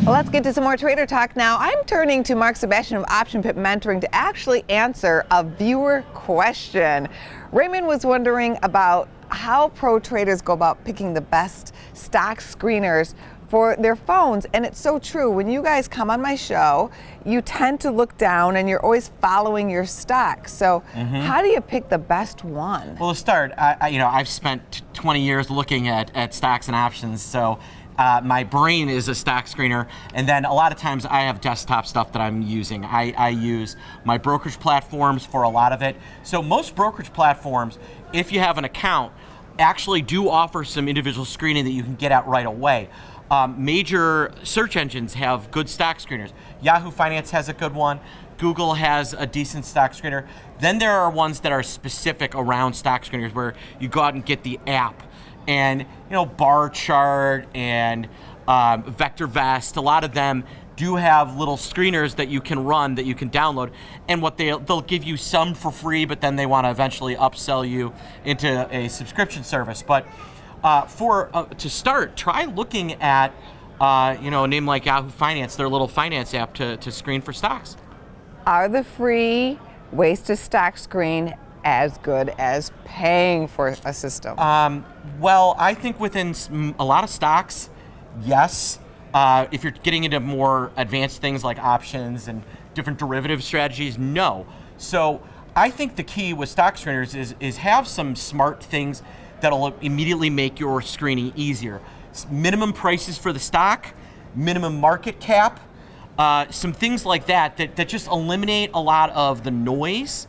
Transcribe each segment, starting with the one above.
Well, let's get to some more trader talk now. I'm turning to Mark Sebastian of Option Pit Mentoring to actually answer a viewer question. Raymond was wondering about how pro traders go about picking the best stock screeners for their phones, and it's so true. When you guys come on my show, you tend to look down and you're always following your stock. So how do you pick the best one? Well, to start, I've spent 20 years looking at stocks and options, so my brain is a stock screener, and then a lot of times I have desktop stuff that I'm using. I use my brokerage platforms for a lot of it. So most brokerage platforms, if you have an account, actually do offer some individual screening that you can get at right away. Major search engines have good stock screeners. Yahoo Finance has a good one. Google has a decent stock screener. Then there are ones that are specific around stock screeners where you go out and get the app. And Bar Chart and VectorVest, a lot of them do have little screeners that you can run, that you can download, and they'll give you some for free, but then they want to eventually upsell you into a subscription service. But to start, try looking at a name like Yahoo Finance, their little finance app to screen for stocks. Are the free ways to stock screen as good as paying for a system? Well, I think within a lot of stocks, yes. If you're getting into more advanced things like options and different derivative strategies, no. So I think the key with stock screeners is have some smart things that'll immediately make your screening easier. Minimum prices for the stock, minimum market cap, some things like that just eliminate a lot of the noise,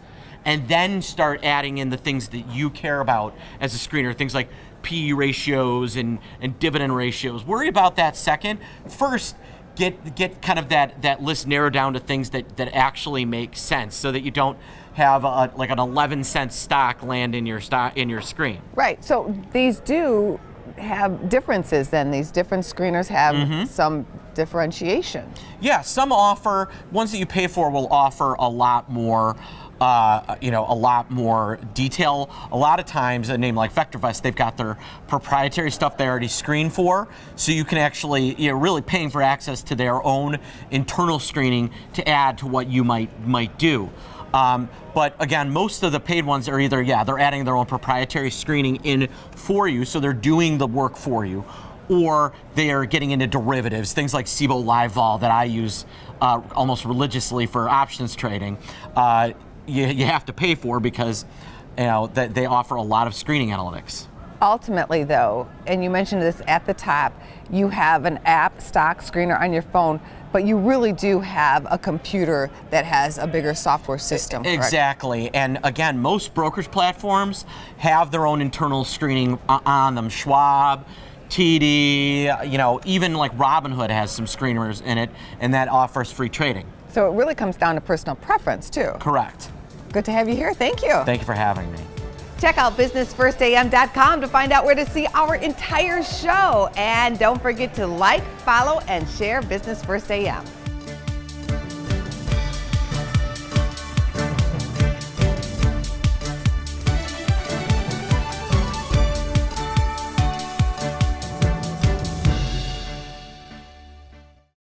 and then start adding in the things that you care about as a screener, things like PE ratios and dividend ratios. Worry about that second. First, get kind of that list narrowed down to things that actually make sense, so that you don't have like an 11-cent stock land in your screen. Right. So these do have differences. Then these different screeners have some differentiation. Yeah, some offer, ones that you pay for will offer a lot more. A lot more detail. A lot of times, a name like VectorVest, they've got their proprietary stuff they already screen for, so you can actually, really paying for access to their own internal screening to add to what you might do. But again, most of the paid ones are either, they're adding their own proprietary screening in for you, so they're doing the work for you, or they are getting into derivatives, things like SIBO Live Vol that I use almost religiously for options trading. You have to pay for because that they offer a lot of screening analytics. Ultimately, though, and you mentioned this at the top, you have an app stock screener on your phone, but you really do have a computer that has a bigger software system. Correct? Exactly. And again, most brokerage platforms have their own internal screening on them. Schwab, TD, even like Robinhood has some screeners in it, and that offers free trading. So it really comes down to personal preference, too. Correct. Good to have you here. Thank you. Thank you for having me. Check out businessfirstam.com to find out where to see our entire show. And don't forget to like, follow, and share Business First AM.